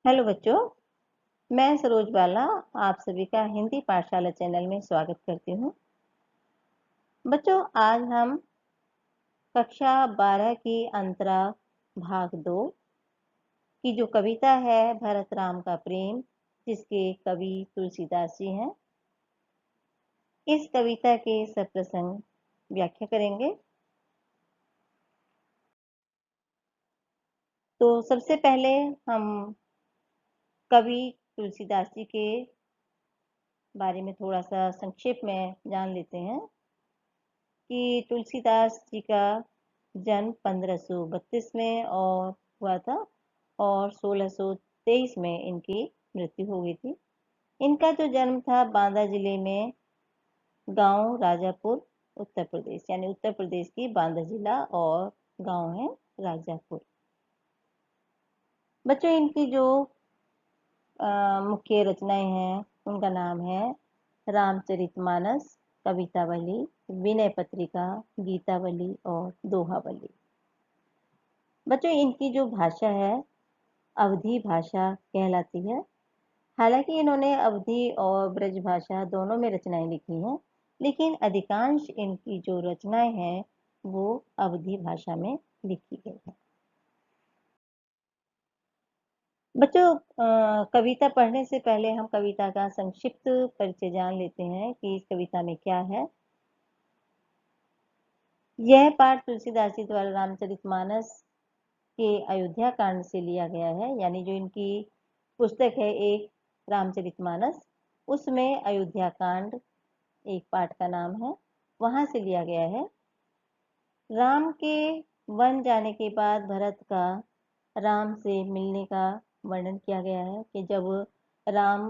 Hello बच्चों, मैं सरोज बाला आप सभी का हिंदी पाठशाला चैनल में स्वागत करती हूँ। बच्चों, आज हम कक्षा 12 की अंतरा भाग 2 की जो कविता है भरत राम का प्रेम, जिसके कवि तुलसीदास जी हैं, इस कविता के सप्रसंग व्याख्या करेंगे। तो सबसे पहले हम कवि तुलसीदास जी के बारे में थोड़ा सा संक्षेप में जान लेते हैं कि तुलसीदास जी का जन्म 1532 में और हुआ था और 1623 में इनकी मृत्यु हो गई थी। इनका जो जन्म था बांदा जिले में, गांव राजापुर, उत्तर प्रदेश, यानी उत्तर प्रदेश की बांदा जिला और गांव है राजापुर। बच्चों, इनकी जो मुख्य रचनाएं हैं उनका नाम है रामचरितमानस, कवितावली, विनय पत्रिका, गीतावली और दोहावली। बच्चों, इनकी जो भाषा है अवधी भाषा कहलाती है। हालांकि इन्होंने अवधी और ब्रज भाषा दोनों में रचनाएं लिखी हैं, लेकिन अधिकांश इनकी जो रचनाएं हैं वो अवधी भाषा में लिखी गई है। बच्चों, कविता पढ़ने से पहले हम कविता का संक्षिप्त परिचय जान लेते हैं कि इस कविता में क्या है। यह पाठ तुलसीदास जी द्वारा रामचरितमानस के अयोध्या कांड से लिया गया है, यानी जो इनकी पुस्तक है एक रामचरितमानस, उसमें अयोध्या कांड एक पाठ का नाम है, वहां से लिया गया है। राम के वन जाने के बाद भरत का राम से मिलने का वर्णन किया गया है कि जब राम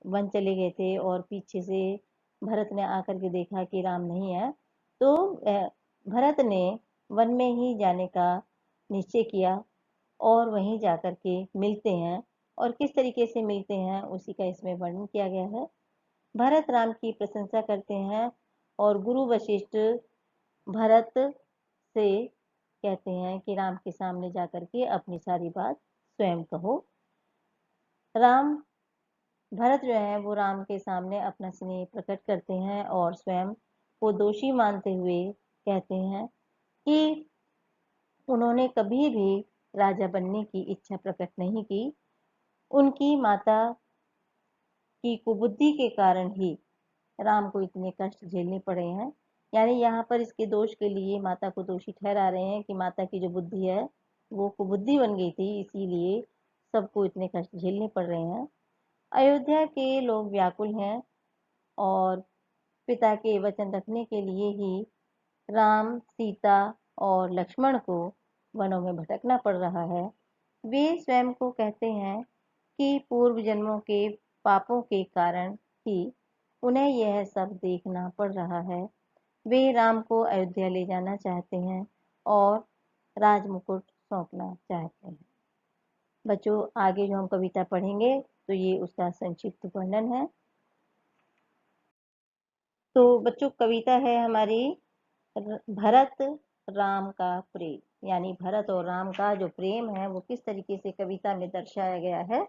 वन चले गए थे और पीछे से भरत ने आकर के देखा कि राम नहीं है, तो भरत ने वन में ही जाने का निश्चय किया और वहीं जाकर के मिलते हैं, और किस तरीके से मिलते हैं उसी का इसमें वर्णन किया गया है। भरत राम की प्रशंसा करते हैं और गुरु वशिष्ठ भरत से कहते हैं कि राम के सामने जाकर के अपनी सारी बात स्वयं कहो। राम भरत जो है वो राम के सामने अपना स्नेह प्रकट करते हैं और स्वयं को दोषी मानते हुए कहते हैं कि उन्होंने कभी भी राजा बनने की इच्छा प्रकट नहीं की। उनकी माता की कुबुद्धि के कारण ही राम को इतने कष्ट झेलने पड़े हैं। यानी यहाँ पर इसके दोष के लिए माता को दोषी ठहरा रहे हैं कि माता की जो बुद्धि है वो कुबुद्धि बन गई थी, इसीलिए सबको इतने कष्ट झेलने पड़ रहे हैं। अयोध्या के लोग व्याकुल हैं और पिता के वचन रखने के लिए ही राम, सीता और लक्ष्मण को वनों में भटकना पड़ रहा है। वे स्वयं को कहते हैं कि पूर्व जन्मों के पापों के कारण ही उन्हें यह सब देखना पड़ रहा है। वे राम को अयोध्या ले जाना चाहते हैं और राजमुकुट सौंपना चाहते हैं। बच्चों, आगे जो हम कविता पढ़ेंगे तो ये उसका संक्षिप्त वर्णन है। तो बच्चों, कविता है हमारी भरत राम का प्रेम, यानी भरत और राम का जो प्रेम है वो किस तरीके से कविता में दर्शाया गया है,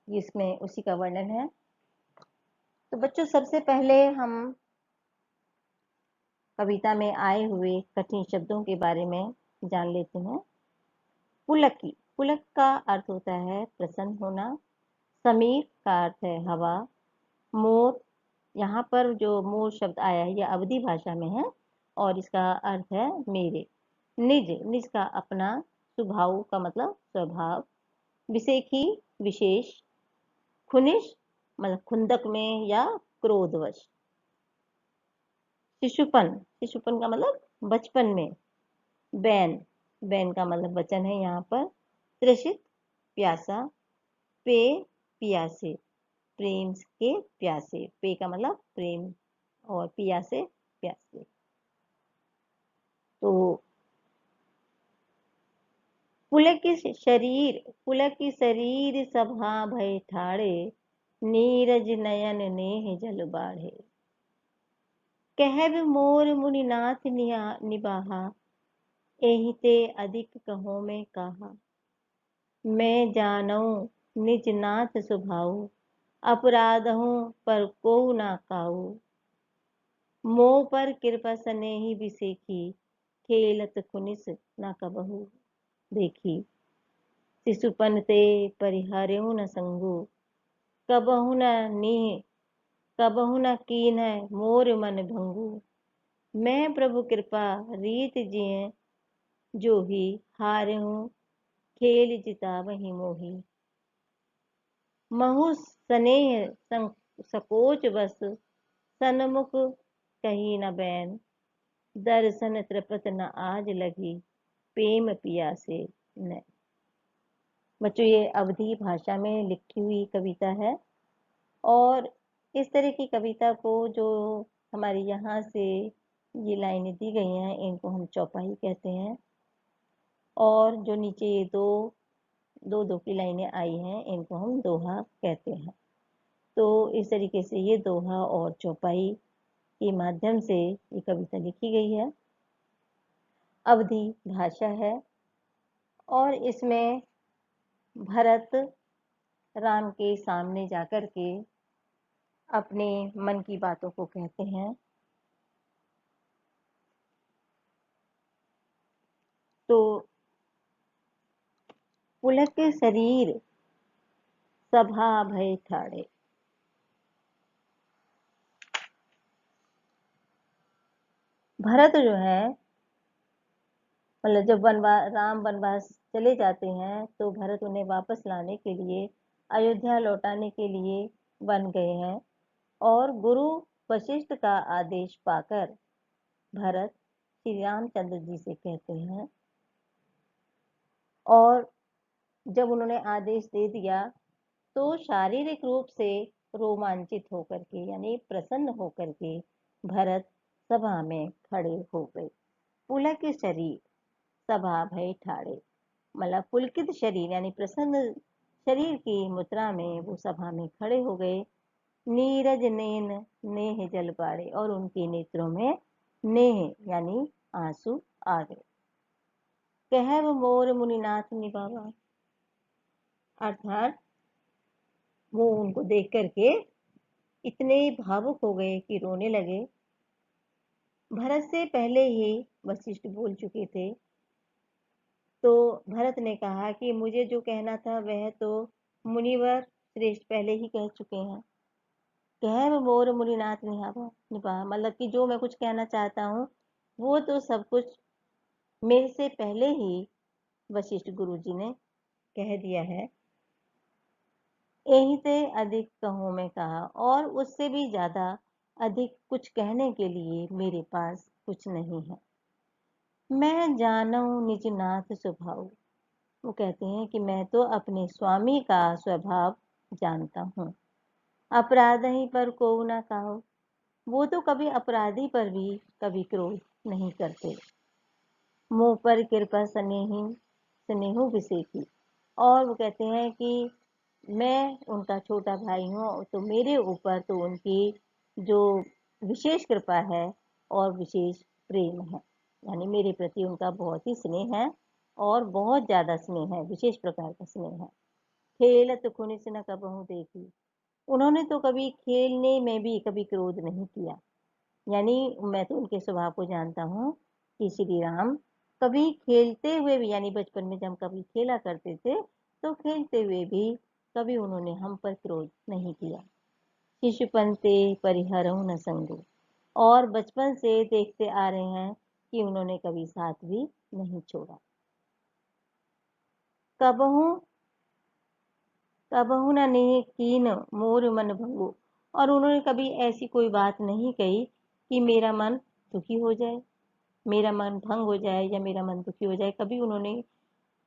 इसमें उसी का वर्णन है। तो बच्चों, सबसे पहले हम कविता में आए हुए कठिन शब्दों के बारे में जान लेते हैं। पुलकी, पुलक का अर्थ होता है प्रसन्न होना। समीर का अर्थ है हवा। मोर, यहाँ पर जो मोर शब्द आया है यह अवधी भाषा में है और इसका अर्थ है मेरे। निज, निज का अपना, स्वभाव का मतलब स्वभाव। विषेखी, विशेष। खुनिश मतलब खुंदक में या क्रोधवश। शिशुपन, शिशुपन का मतलब बचपन में। बैन, बैन का मतलब वचन है यहाँ पर। तृषित, प्यासा। पे, पियासे, प्रेम के प्यासे। पे का मतलब प्रेम और पियासे प्यासे। तो पुलक की शरीर, पुलक की शरीर सभा भय ठाड़े, नीरज नयन नेह जल बाढ़े। कहब मोर मुनिनाथ निबाहा, एहि ते अधिक कहो में कहा। मैं जानऊं निज नाथ स्वभाव, अपराधहूँ पर कोउ ना काऊ। मोह पर कृपा सनेही बिसेखी, खेलत खुनिस न कबहू देखी। शिशुपन ते परिहर्यु न संगु, कबहु न नीह कबहु न कीन्ह मोर मन भंगु। मैं प्रभु कृपा रीत जिय जोही, हार्यहूँ खेल जितावही मोही। महु स्नेह सकोच बस, सन्मुख कही न बैन। दर्शन तृपत न आज लगी, प्रेम पियासे नैन। बच्चों, ये अवधी भाषा में लिखी हुई कविता है और इस तरह की कविता को जो हमारे यहाँ से ये लाइनें दी गई हैं इनको हम चौपाई कहते हैं। और जो नीचे ये दो की लाइनें आई हैं इनको हम दोहा कहते हैं। तो इस तरीके से ये दोहा और चौपाई के माध्यम से ये कविता लिखी गई है। अवधी भाषा है और इसमें भरत राम के सामने जाकर के अपने मन की बातों को कहते हैं। तो पुलक शरीर सभा भय ठाड़े। भरत जो है मतलब जब राम वनवास चले जाते हैं तो भरत उन्हें वापस लाने के लिए, अयोध्या लौटाने के लिए बन गए हैं। और गुरु वशिष्ठ का आदेश पाकर भरत श्री रामचंद्र जी से कहते हैं। और जब उन्होंने आदेश दे दिया तो शारीरिक रूप से रोमांचित होकर के यानी प्रसन्न होकर के भरत सभा में खड़े हो गए। पुलक शरीर सभा भय ठाड़े, मतलब पुलकित शरीर यानी प्रसन्न शरीर की मुद्रा में वो सभा में खड़े हो गए। नीरज नैन नेह जल बाड़े, और उनके नेत्रों में नेह यानी आंसू आ गए। कहव मोर मुनिनाथ निभावा, अर्थात वो उनको देख करके इतने भावुक हो गए कि रोने लगे। भरत से पहले ही वशिष्ठ बोल चुके थे। तो भरत ने कहा कि मुझे जो कहना था वह तो मुनिवर श्रेष्ठ पहले ही कह चुके हैं। कह मोर मुनिनाथ निभा, मतलब कि जो मैं कुछ कहना चाहता हूँ वो तो सब कुछ मेरे से पहले ही वशिष्ठ गुरु जी ने कह दिया है। यही से अधिक कहूँ मैं कहा, और उससे भी ज्यादा अधिक कुछ कहने के लिए मेरे पास कुछ नहीं है। मैं जानू निज नाथ स्वभाव, वो कहते हैं कि मैं तो अपने स्वामी का स्वभाव जानता हूँ। अपराधी पर को ना कहो, वो तो कभी अपराधी पर भी कभी क्रोध नहीं करते। मुंह पर कृपा स्नेहु विसेकी, और वो कहते हैं कि मैं उनका छोटा भाई हूँ तो मेरे ऊपर तो उनकी जो विशेष कृपा है और विशेष प्रेम है, यानी मेरे प्रति उनका बहुत ही स्नेह है और बहुत ज्यादा स्नेह है, विशेष प्रकार का स्नेह है। खेलत खुनिस न कबहु देखी, उन्होंने तो कभी खेलने में भी कभी क्रोध नहीं किया। यानी मैं तो उनके स्वभाव को जानता हूँ कि श्री राम कभी खेलते हुए भी, यानी बचपन में जब कभी खेला करते थे तो खेलते हुए भी कभी उन्होंने हम पर क्रोध नहीं किया। शिशुपन ते परिहरहु न संगु, और बचपन से देखते आ रहे हैं कि उन्होंने कभी साथ भी नहीं छोड़ा। कबहू कबहू न नेह कीन मोर मन भंगु, और उन्होंने कभी ऐसी कोई बात नहीं कही कि मेरा मन दुखी हो जाए, मेरा मन भंग हो जाए या मेरा मन दुखी हो जाए, कभी उन्होंने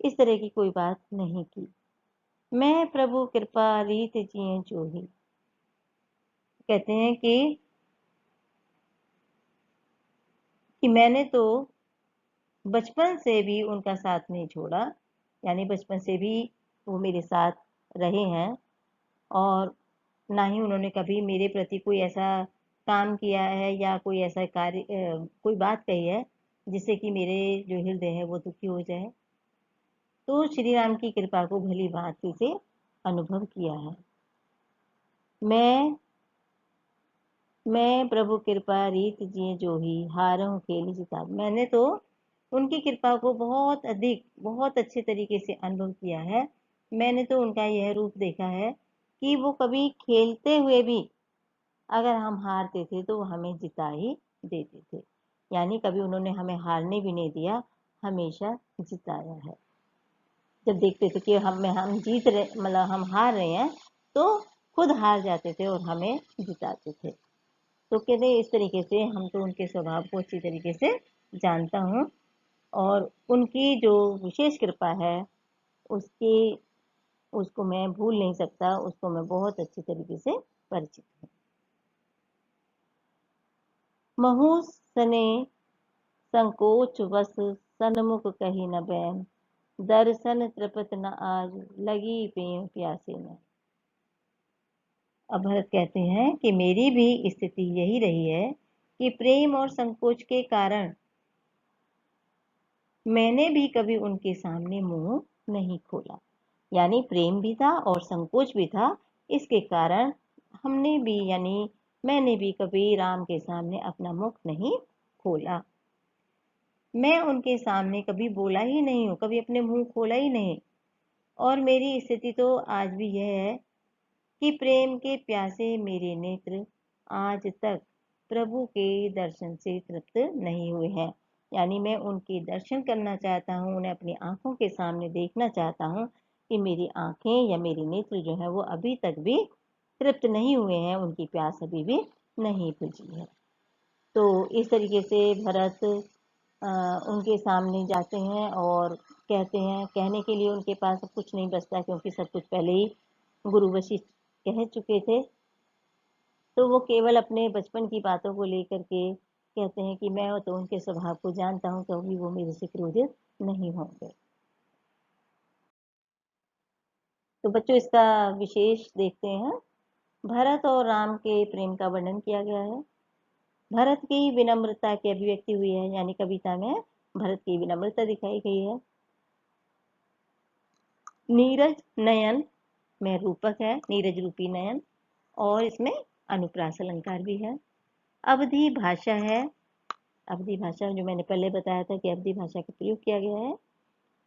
इस तरह की कोई बात नहीं की। मैं प्रभु कृपा रीत जिए जोही, कहते हैं कि मैंने तो बचपन से भी उनका साथ नहीं छोड़ा, यानी बचपन से भी वो मेरे साथ रहे हैं और ना ही उन्होंने कभी मेरे प्रति कोई ऐसा काम किया है या कोई ऐसा कार्य कोई बात कही है जिससे कि मेरे जो हृदय है वो दुखी हो जाए। तो श्री राम की कृपा को भली भांति से अनुभव किया है। मैं प्रभु कृपा रीत जिए जो ही हारहूँ खेल जिता। मैंने तो उनकी कृपा को बहुत अच्छे तरीके से अनुभव किया है। मैंने तो उनका यह रूप देखा है कि वो कभी खेलते हुए भी अगर हम हारते थे तो वो हमें जिता ही देते थे। यानी कभी उन्होंने हमें हारने भी नहीं दिया, हमेशा जिताया है। जब देखते थे कि हम जीत रहे, मतलब हम हार रहे हैं, तो खुद हार जाते थे और हमें जिताते थे। तो कहते इस तरीके से हम तो उनके स्वभाव को अच्छी तरीके से जानता हूँ, और उनकी जो विशेष कृपा है उसकी उसको मैं भूल नहीं सकता, उसको मैं बहुत अच्छी तरीके से परिचित हूँ। महु सने संकोच वस सन्मुख कही न बैन, दर्शन तृपत न आज लगी प्रेम प्यासे न। अब भरत कहते हैं कि मेरी भी स्थिति यही रही है कि प्रेम और संकोच के कारण मैंने भी कभी उनके सामने मुंह नहीं खोला। यानी प्रेम भी था और संकोच भी था, इसके कारण हमने भी यानी मैंने भी कभी राम के सामने अपना मुख नहीं खोला। मैं उनके सामने कभी बोला ही नहीं हूँ, कभी अपने मुंह खोला ही नहीं। और मेरी स्थिति तो आज भी यह है कि प्रेम के प्यासे मेरे नेत्र आज तक प्रभु के दर्शन से तृप्त नहीं हुए हैं। यानी मैं उनके दर्शन करना चाहता हूँ, उन्हें अपनी आंखों के सामने देखना चाहता हूँ कि मेरी आंखें या मेरे नेत्र जो है वो अभी तक भी तृप्त नहीं हुए हैं, उनकी प्यास अभी भी नहीं बुझी है। तो इस तरीके से भरत उनके सामने जाते हैं और कहते हैं, कहने के लिए उनके पास अब कुछ नहीं बचता क्योंकि सब कुछ पहले ही गुरु वशिष्ठ कह चुके थे। तो वो केवल अपने बचपन की बातों को लेकर के कहते हैं कि मैं तो उनके स्वभाव को जानता हूँ, कभी वो मेरे से क्रोधित नहीं होंगे। तो बच्चों इसका विशेष देखते हैं। भरत और राम के प्रेम का वर्णन किया गया है। भरत की विनम्रता की अभिव्यक्ति हुई है, यानी कविता में भरत की विनम्रता दिखाई गई है। नीरज नयन में रूपक है, नीरज रूपी नयन, और इसमें अनुप्रास अलंकार भी है। अवधि भाषा है, अवधि भाषा जो मैंने पहले बताया था कि अवधि भाषा का प्रयोग किया गया है।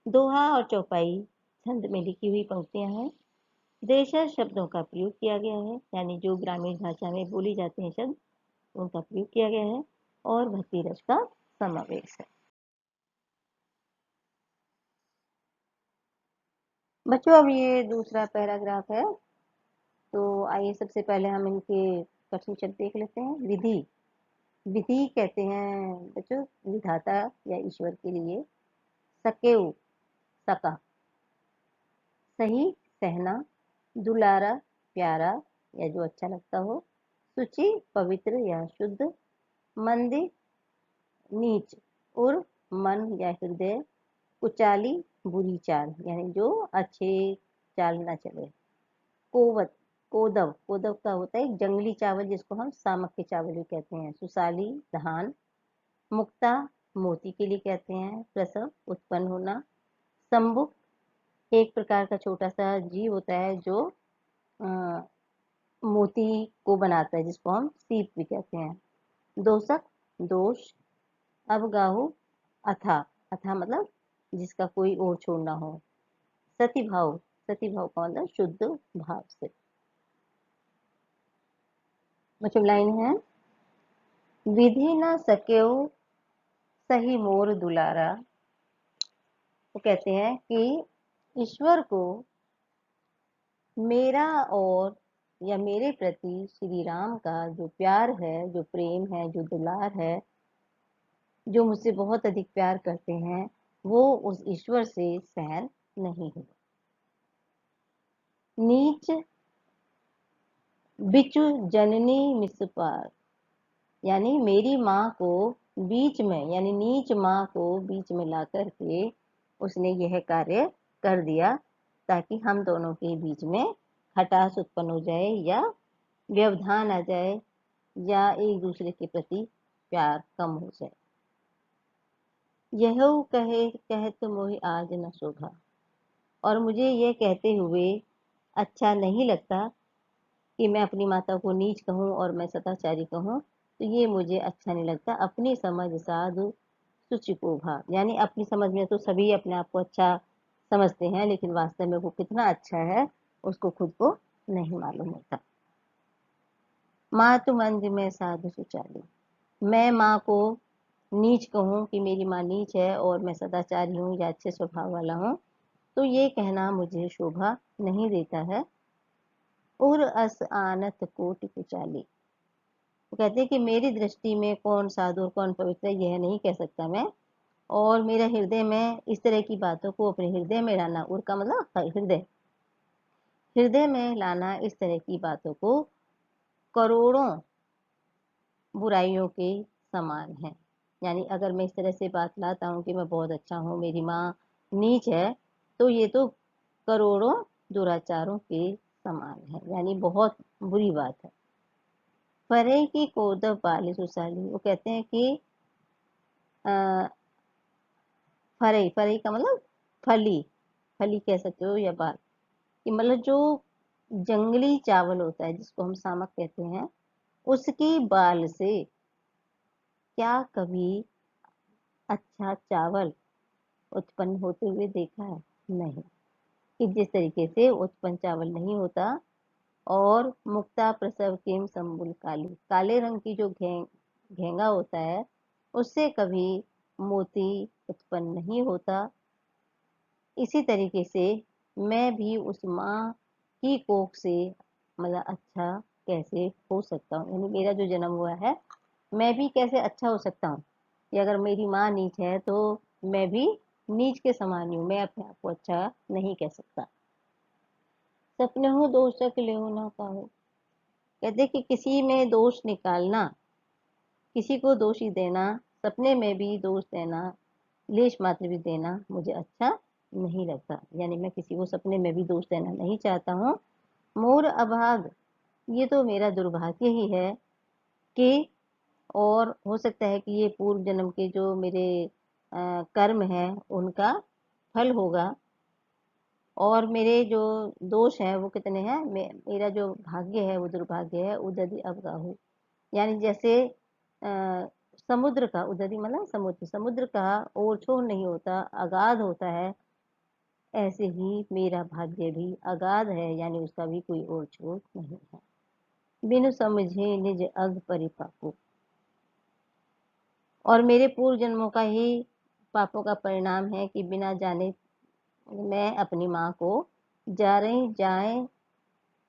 दोहा और चौपाई छंद में लिखी हुई पंक्तियां हैं। देशज शब्दों का प्रयोग किया गया है, यानी जो ग्रामीण भाषा में बोली जाते हैं शब्द उनका प्रयोग किया गया है, और भक्ति रस का समावेश है। बच्चों अब ये दूसरा पैराग्राफ है, तो आइए सबसे पहले हम इनके कठिन शब्द देख लेते हैं। विधि, विधि कहते हैं बच्चों विधाता या ईश्वर के लिए। सकेव, सका, सही सहना, दुलारा प्यारा या जो अच्छा लगता हो, शुचि पवित्र या शुद्ध, मंदिर नीच और मन या हृदय, कुचाली बुरी चाल यानी जो अच्छे चाल ना चले, कोवत, कोदव, कोदव का होता है जंगली चावल जिसको हम सामक के चावल भी कहते हैं, सुसाली धान, मुक्ता मोती के लिए कहते हैं, प्रसव उत्पन्न होना, संबुक एक प्रकार का छोटा सा जीव होता है जो अ, मोती को बनाता है जिसको हम सीप भी कहते हैं, दोषक दोष, अवगाहु अथा, अथा मतलब जिसका कोई और छोर ना हो, सतीभाव, सतीभाव का मतलब शुद्ध भाव से। मतलब लाइन है, विधि न सकेऊ सही मोर दुलारा। वो कहते हैं कि ईश्वर को मेरा और या मेरे प्रति श्री राम का जो प्यार है, जो प्रेम है, जो दुलार है, जो मुझसे बहुत अधिक प्यार करते हैं, वो उस ईश्वर से सहन नहीं हुआ। नीच बिचु जननी मिसपार, यानी मेरी माँ को बीच में, यानी नीच माँ को बीच में ला करके उसने यह कार्य कर दिया ताकि हम दोनों के बीच में खटास उत्पन्न हो जाए या व्यवधान आ जाए या एक दूसरे के प्रति प्यार कम हो जाए। यह कहे कहत मोहि आज न शोभा, और मुझे यह कहते हुए अच्छा नहीं लगता कि मैं अपनी माता को नीच कहूँ और मैं सदाचारी कहूँ, तो ये मुझे अच्छा नहीं लगता। अपनी समझ साधु सुचि को भा, यानी अपनी समझ में तो सभी अपने आप को अच्छा समझते हैं, लेकिन वास्तव में वो कितना अच्छा है उसको खुद को नहीं मालूम होता। माँ तुम अंज में साधु सुचाली, मैं माँ को नीच कहूँ कि मेरी माँ नीच है और मैं सदाचारी हूँ या अच्छे स्वभाव वाला हूँ, तो ये कहना मुझे शोभा नहीं देता है। उर अस आनत कोटि कुचाली, वो कहते हैं कि मेरी दृष्टि में कौन साधु और कौन पवित्र है यह नहीं कह सकता मैं, और मेरा हृदय में इस तरह की बातों को अपने हृदय में लाना, उर का मतलब हृदय, हृदय में लाना इस तरह की बातों को करोड़ों बुराइयों के समान है। यानी अगर मैं इस तरह से बात लाता हूँ कि मैं बहुत अच्छा हूँ, मेरी माँ नीच है, तो ये तो करोड़ों दुराचारों के समान है, यानी बहुत बुरी बात है। फरे की कोद बाली सुसाली, वो कहते हैं कि फरई, फरई का मतलब फली, फली कह सकते हो या बाल, कि मतलब जो जंगली चावल होता है जिसको हम सामक कहते हैं, उसकी बाल से क्या कभी अच्छा चावल उत्पन्न होते हुए देखा है? नहीं। कि जिस तरीके से उत्पन्न चावल नहीं होता, और मुक्ता प्रसव किम संबुल काली, काले रंग की जो घेंगा होता है उससे कभी मोती उत्पन्न नहीं होता, इसी तरीके से मैं भी उस माँ की कोख से मतलब अच्छा कैसे हो सकता हूँ, यानी मेरा जो जन्म हुआ है मैं भी कैसे अच्छा हो सकता हूँ, कि अगर मेरी माँ नीच है तो मैं भी नीच के समान ही हूँ, मैं अपने आप को अच्छा नहीं कह सकता। सपने हो दोषक लेहो ना पाओ, कहते कि किसी में दोष निकालना, किसी को दोषी देना, सपने में भी दोष देना, लेश मात्र भी देना मुझे अच्छा नहीं लगता, यानी मैं किसी को सपने में भी दोष देना नहीं चाहता हूँ। मोर अभाग, ये तो मेरा दुर्भाग्य ही है कि, और हो सकता है कि ये पूर्व जन्म के जो मेरे कर्म है उनका फल होगा, और मेरे जो दोष हैं वो कितने हैं, मेरा जो भाग्य है वो दुर्भाग्य है। उदधि अवगाहु, यानी जैसे समुद्र का, उदधि मतलब समुद्र, समुद्र का ओर छोर नहीं होता, अगाध होता है, ऐसे ही मेरा भाग्य भी अगाध है, यानी उसका भी कोई ओर छोर नहीं है। बिनु समझे निज अग परिपाको, और मेरे पूर्व जन्मों का ही पापों का परिणाम है कि बिना जाने मैं अपनी माँ को जा रही जाए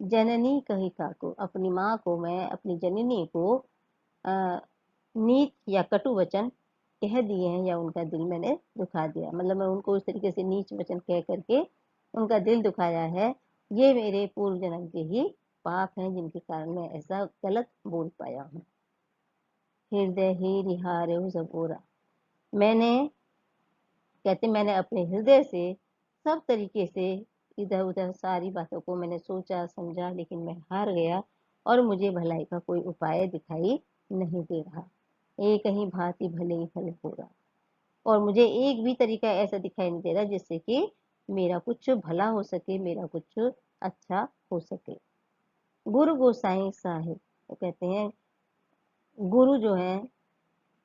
जननी कही काको, अपनी माँ को मैं अपनी जननी को नीच या कटु वचन कह दिए हैं, या उनका दिल मैंने दुखा दिया, मतलब मैं उनको उस तरीके से नीच वचन कह करके उनका दिल दुखाया है। ये मेरे पूर्व जन्म के ही पाप हैं जिनके कारण मैं ऐसा गलत बोल पाया हूँ। हृदय ही रिहारे जबोरा, मैंने, कहते मैंने अपने हृदय से सब तरीके से इधर उधर सारी बातों को मैंने सोचा समझा, लेकिन मैं हार गया और मुझे भलाई का कोई उपाय दिखाई नहीं दे रहा। एक ही भांति भले ही फल हो रहा, और मुझे एक भी तरीका ऐसा दिखाई नहीं दे रहा जिससे कि मेरा कुछ भला हो सके, मेरा कुछ अच्छा हो सके। गुरु गोसाई साहिब, वो कहते हैं गुरु जो है,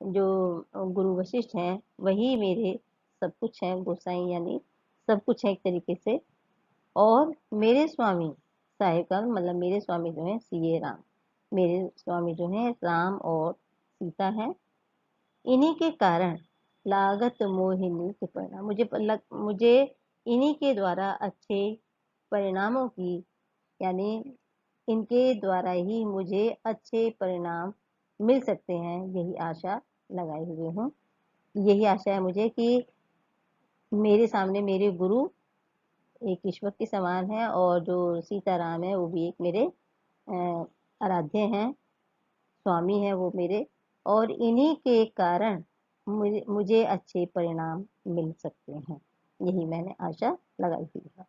जो गुरु वशिष्ठ हैं वही मेरे सब कुछ हैं, गोसाई यानी सब कुछ है एक तरीके से। और मेरे स्वामी साहिब का मतलब मेरे स्वामी जो है सिए राम, मेरे स्वामी जो है राम और सीता हैं, इन्हीं के कारण लागत मोहिनी के परिणाम, मुझे इन्हीं के द्वारा अच्छे परिणामों की, यानी इनके द्वारा ही मुझे अच्छे परिणाम मिल सकते हैं, यही आशा लगाए हुए हूँ। यही आशा है मुझे कि मेरे सामने मेरे गुरु एक ईश्वर के समान है, और जो सीताराम है वो भी एक मेरे आराध्य हैं, स्वामी हैं वो मेरे, और इन्हीं के कारण मुझे अच्छे परिणाम मिल सकते हैं, यही मैंने आशा लगाई हुई है।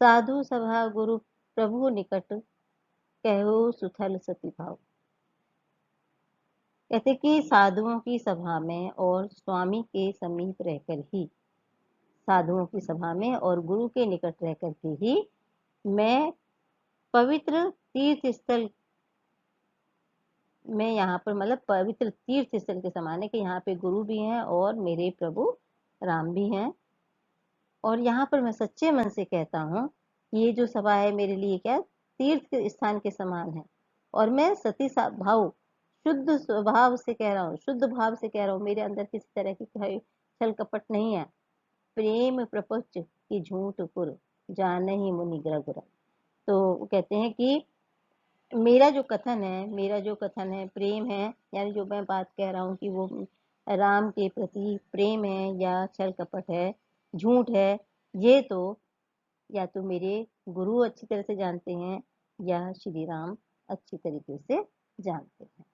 साधु सभा गुरु प्रभु निकट कहो सुथल सती भाव, कहते कि साधुओं की सभा में और स्वामी के समीप रहकर ही साधुओं की सभा में और गुरु के निकट रह करके ही मैं पवित्र तीर्थ स्थल में, यहाँ पर मतलब पवित्र तीर्थ स्थल के समान है कि यहाँ पे गुरु भी हैं और मेरे प्रभु राम भी हैं। और यहाँ पर मैं सच्चे मन से कहता हूँ, ये जो सभा है मेरे लिए क्या तीर्थ के स्थान के समान है। और मैं सती भाव शुद्ध स्वभाव से कह रहा हूँ, शुद्ध भाव से कह रहा हूँ, मेरे अंदर किसी तरह की छल कपट नहीं है। प्रेम प्रपंच की झूठ पुर जाने ही मुनि ग्रह। तो कहते हैं कि मेरा जो कथन है प्रेम है, यानी जो मैं बात कह रहा हूँ कि वो राम के प्रति प्रेम है या छल कपट है, झूठ है, ये तो या तो मेरे गुरु अच्छी तरह से जानते हैं या श्री राम अच्छी तरीके से जानते हैं।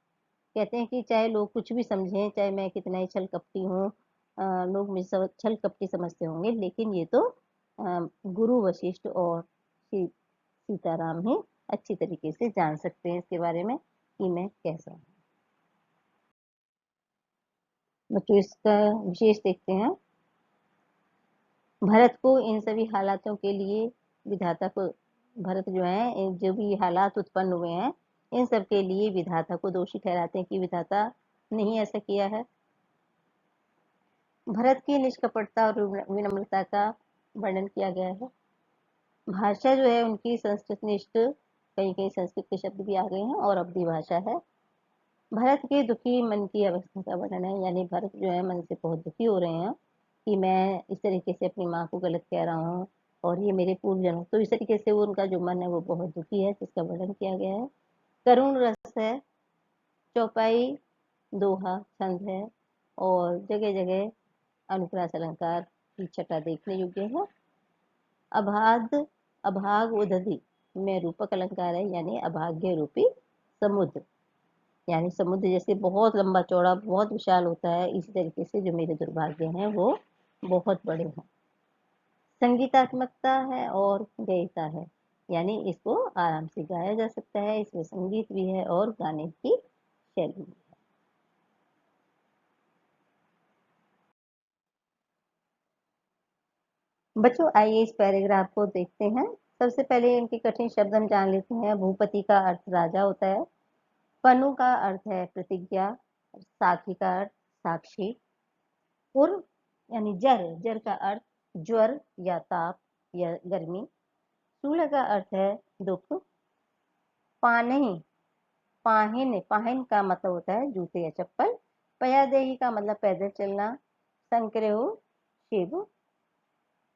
कहते हैं कि चाहे लोग कुछ भी समझें, चाहे मैं कितना ही छल कपटी हूँ, लोग मुझे छल कपटी समझते होंगे, लेकिन ये तो गुरु वशिष्ठ और सीताराम ही अच्छी तरीके से जान सकते हैं इसके बारे में कि मैं कैसा हूँ। बच्चों इसका विशेष देखते हैं। भरत को इन सभी हालातों के लिए विधाता को, भरत जो है जो भी हालात उत्पन्न हुए हैं इन सब के लिए विधाता को दोषी ठहराते हैं कि विधाता नहीं ऐसा किया है। भरत की निष्कपटता और विनम्रता का वर्णन किया गया है। भाषा जो है उनकी संस्कृत निष्ठ, कहीं कहीं संस्कृत के शब्द भी आ गए हैं और अवधी भाषा है। भरत के दुखी मन की अवस्था का वर्णन है, यानी भरत जो है मन से बहुत दुखी हो रहे हैं कि मैं इस तरीके से अपनी माँ को गलत कह रहा हूँ और ये मेरे पूर्व जन्म, तो इस तरीके से वो उनका जो मन है वो बहुत दुखी है, जिसका वर्णन किया गया है। करुण रस है, चौपाई दोहा छंद है और जगह जगह अनुप्रास अलंकार की छटा देखने योग्य है। अभाग अभाग उदधि में रूपक अलंकार है, यानी अभाग्य रूपी समुद्र, यानी समुद्र जैसे बहुत लंबा चौड़ा बहुत विशाल होता है, इसी तरीके से जो मेरे दुर्भाग्य हैं वो बहुत बड़े हैं। संगीतात्मकता है और गयता है, यानी इसको आराम से गाया जा सकता है, इसमें संगीत भी है और गाने की शैली भी है। बच्चों आइए इस पैराग्राफ को देखते हैं। सबसे पहले इनके कठिन शब्द हम जान लेते हैं। भूपति का अर्थ राजा होता है, पनु का अर्थ है प्रतिज्ञा, साखी का अर्थ साक्षी, पुर यानी जर, जर का अर्थ ज्वर या ताप या गर्मी, शूल का अर्थ है दुख, पानहि पाहिन, पाहिन का मतलब होता है जूते या चप्पल, पयादेही का मतलब पैदल चलना, संक्रेह शिव,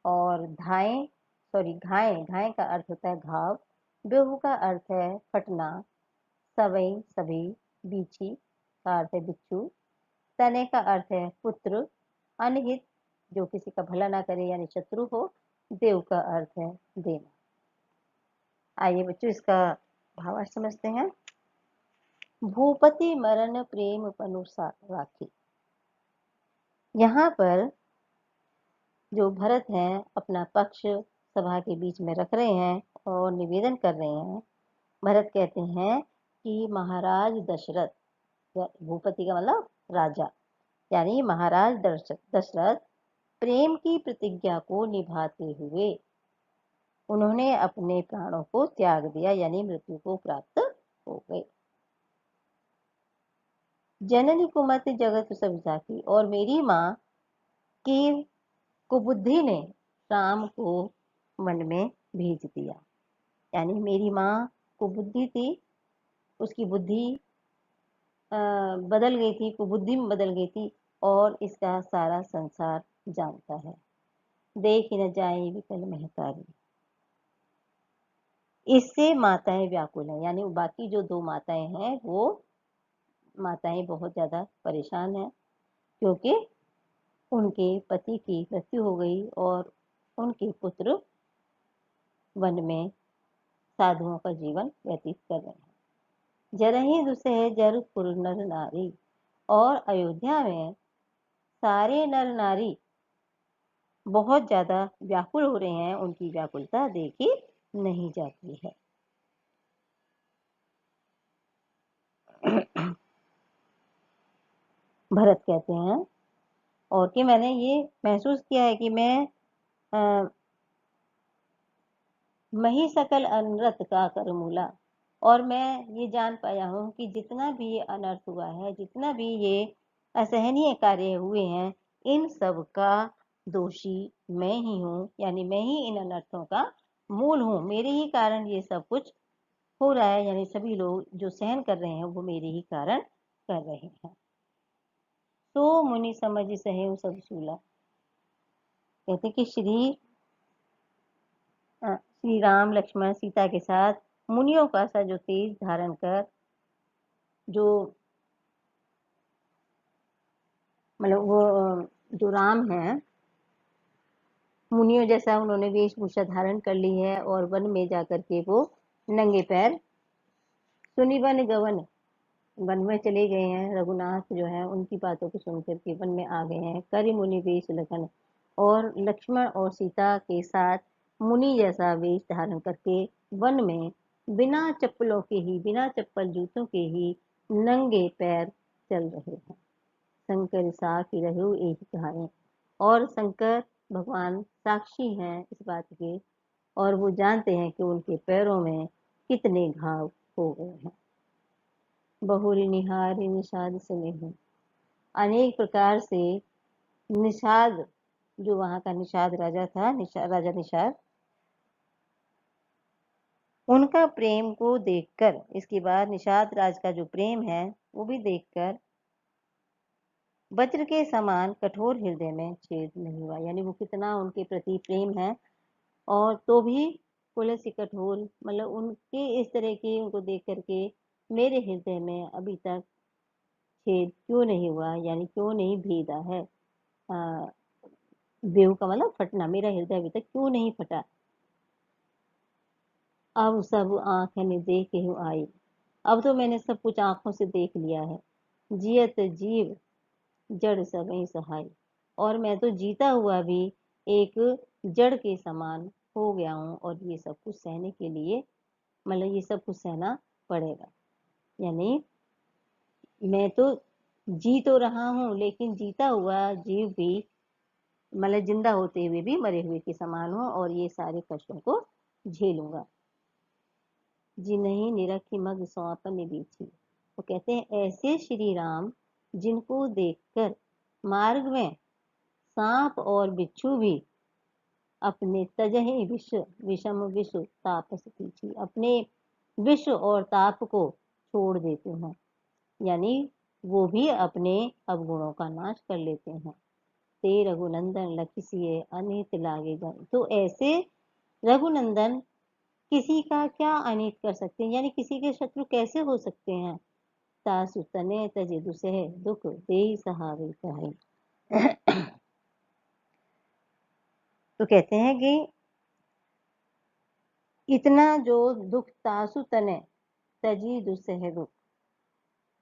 और धाए सॉरी घाय, घाय का अर्थ होता है घाव, बेहू का अर्थ है फटना, सवई सभी, बीची का अर्थ है बिच्छू, तने का अर्थ है पुत्र, अनहित जो किसी का भला ना करे यानी शत्रु हो, देव का अर्थ है देना। आइए बच्चों इसका भावार्थ समझते हैं। भूपति मरण प्रेम पनुसा राखी। यहाँ पर जो भरत हैं अपना पक्ष सभा के बीच में रख रहे हैं और निवेदन कर रहे हैं। भरत कहते हैं कि महाराज दशरथ, भूपति का मतलब राजा, यानी महाराज दशरथ प्रेम की प्रतिज्ञा को निभाते हुए उन्होंने अपने प्राणों को त्याग दिया, यानी मृत्यु को प्राप्त हो गए। जननी कुमति जगत सब जाकी, और मेरी माँ की कुबुद्धि ने राम को मन में भेज दिया, यानी मेरी माँ को बुद्धि थी, उसकी बुद्धि बदल गई थी, कुबुद्धि में बदल गई थी और इसका सारा संसार जानता है। देख न जाए विकल महतारी, इससे माताएं व्याकुल हैं, यानी बाकी जो दो माताएं हैं वो माताएं बहुत ज्यादा परेशान हैं क्योंकि उनके पति की मृत्यु हो गई और उनके पुत्र वन में साधुओं का जीवन व्यतीत कर रहे हैं। जरहि दुसह जर पुर नर नारी, और अयोध्या में सारे नर नारी बहुत ज्यादा व्याकुल हो रहे हैं, उनकी व्याकुलता देखी नहीं जाती है। भरत कहते हैं और कि मैंने ये महसूस किया है कि मैं मही सकल अनर्थ का कर मूला। और मैं ये जान पाया हूँ कि जितना भी ये अनर्थ हुआ है, जितना भी ये असहनीय कार्य हुए हैं, इन सब का दोषी मैं ही हूँ, यानी मैं ही इन अनर्थों का मूल हूँ। मेरे ही कारण ये सब कुछ हो रहा है, यानी सभी लोग जो सहन कर रहे हैं वो मेरे ही कारण कर रहे हैं। तो मुनि समझ सहे सब सूला। कहते कि श्री राम लक्ष्मण सीता के साथ मुनियों का सा जो तेज धारण कर, जो मतलब वो जो राम है, मुनियों जैसा उन्होंने वेशभूषा धारण कर ली है और वन में जाकर के वो नंगे पैर सुनी वन गवन, वन में चले गए हैं। रघुनाथ जो है उनकी बातों को सुनकर के वन में आ गए हैं। करि मुनि वेश लखन, और लक्ष्मण और सीता के साथ मुनि जैसा वेश धारण करके वन में बिना चप्पलों के ही, बिना चप्पल जूतों के ही नंगे पैर चल रहे हैं। शंकर साखी रहो एक कहानी, और शंकर भगवान साक्षी हैं इस बात के, और वो जानते हैं कि उनके पैरों में कितने घाव हो गए हैं। बहुरी निहारी निषाद स्नेह, अनेक प्रकार से निषाद, जो वहां का निषाद राजा था, राजा निषाद, उनका प्रेम को देखकर, इसके बाद निषाद राज का जो प्रेम है वो भी देखकर वज्र के समान कठोर हृदय में छेद नहीं हुआ। यानी वो कितना उनके प्रति प्रेम है, और तो भी बोले से कठोर, मतलब उनके इस तरह के उनको देख करके मेरे हृदय में अभी तक छेद क्यों नहीं हुआ, यानी क्यों नहीं भेदा है। वेव का मतलब फटना, मेरा हृदय अभी तक क्यों नहीं फटा। अब सब आंखें ने देख के आई, अब तो मैंने सब कुछ आंखों से देख लिया है। जियत जीव जड़ सबई सहाय, और मैं तो जीता हुआ भी एक जड़ के समान हो गया हूँ, और ये सब कुछ सहने के लिए, मतलब ये सब कुछ सहना पड़ेगा। यानी मैं तो जी तो रहा हूँ, लेकिन जीता हुआ जीव भी, मतलब जिंदा होते हुए भी मरे हुए के समान हूँ, और ये सारे कष्टों को झेलूंगा। जिन्हीं निरखी मग सौंपन बीछी, वो कहते हैं ऐसे श्री राम जिनको देखकर मार्ग में सांप और बिच्छू भी अपने तजहि विश्व विषम विश्व तापस पीछी, अपने विश्व और ताप को छोड़ देते हैं, यानी वो भी अपने अवगुणों का नाश कर लेते हैं। ते रघुनंदन लखिसिए अनित लागे जाए, तो ऐसे रघुनंदन किसी का क्या अनित कर सकते हैं, यानी किसी के शत्रु कैसे हो सकते हैं। तासु तने तजे दुसह दुख दे सहावे कहे। तो कहते हैं कि इतना जो दुख, तासु तने तजी दुसह दुख,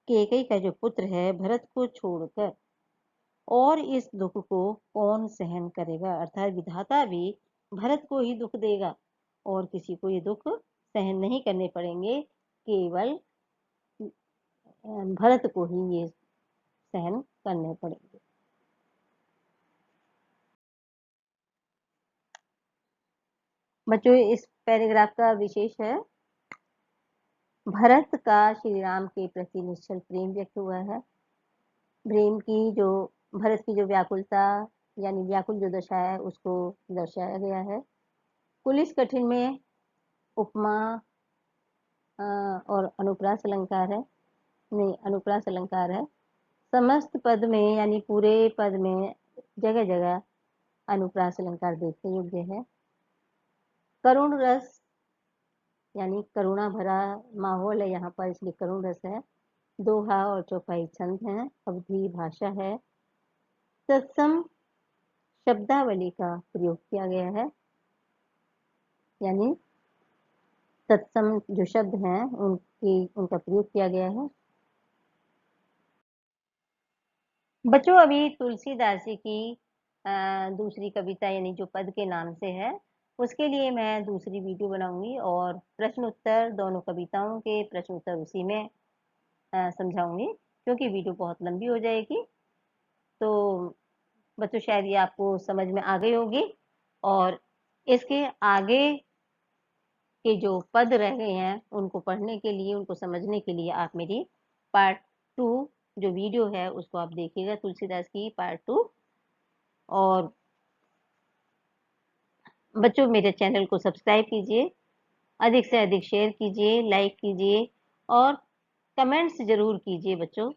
केकई का जो पुत्र है भरत को छोड़कर, और इस दुख को कौन सहन करेगा, अर्थात विधाता भी भरत को ही दुख देगा, और किसी को ये दुख सहन नहीं करने पड़ेंगे, केवल भरत को ही ये सहन करने पड़ेंगे। बच्चों इस पैराग्राफ का विशेष है, भरत का श्री राम के प्रति निश्चल प्रेम व्यक्त हुआ है। प्रेम की जो, भरत की जो व्याकुलता, यानी व्याकुल जो दशा है उसको दर्शाया गया है। कुलिस कठिन में उपमा और अनुप्रास अलंकार है, नहीं अनुप्रास अलंकार है। समस्त पद में, यानी पूरे पद में जगह जगह अनुप्रास अलंकार देखने योग्य है। करुण रस, यानी करुणा भरा माहौल है यहाँ पर, इसलिए करुण रस है। दोहा और चौपाई छंद है, अवधि भाषा है। तत्सम शब्दावली का प्रयोग किया गया है, यानी तत्सम जो शब्द हैं उनका प्रयोग किया गया है। बच्चों अभी तुलसीदास जी की दूसरी कविता, यानी जो पद के नाम से है, उसके लिए मैं दूसरी वीडियो बनाऊंगी, और प्रश्न उत्तर, दोनों कविताओं के प्रश्न उत्तर उसी में समझाऊंगी, क्योंकि वीडियो बहुत लंबी हो जाएगी। तो बच्चों शायद ये आपको समझ में आ गई होगी। और इसके आगे के जो पद रह गए हैं उनको पढ़ने के लिए, उनको समझने के लिए आप मेरी पार्ट 2 जो वीडियो है उसको आप देखिएगा, तुलसीदास की पार्ट 2। और बच्चों मेरे चैनल को सब्सक्राइब कीजिए, अधिक से अधिक शेयर कीजिए, लाइक कीजिए और कमेंट्स ज़रूर कीजिए बच्चों,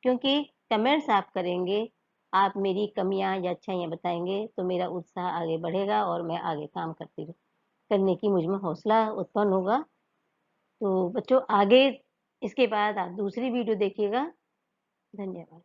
क्योंकि कमेंट्स आप करेंगे, आप मेरी कमियां या अच्छाइयाँ बताएंगे तो मेरा उत्साह आगे बढ़ेगा और मैं आगे काम करने की मुझ में हौसला उत्पन्न होगा। तो बच्चों आगे इसके बाद आप दूसरी वीडियो देखिएगा। धन्यवाद।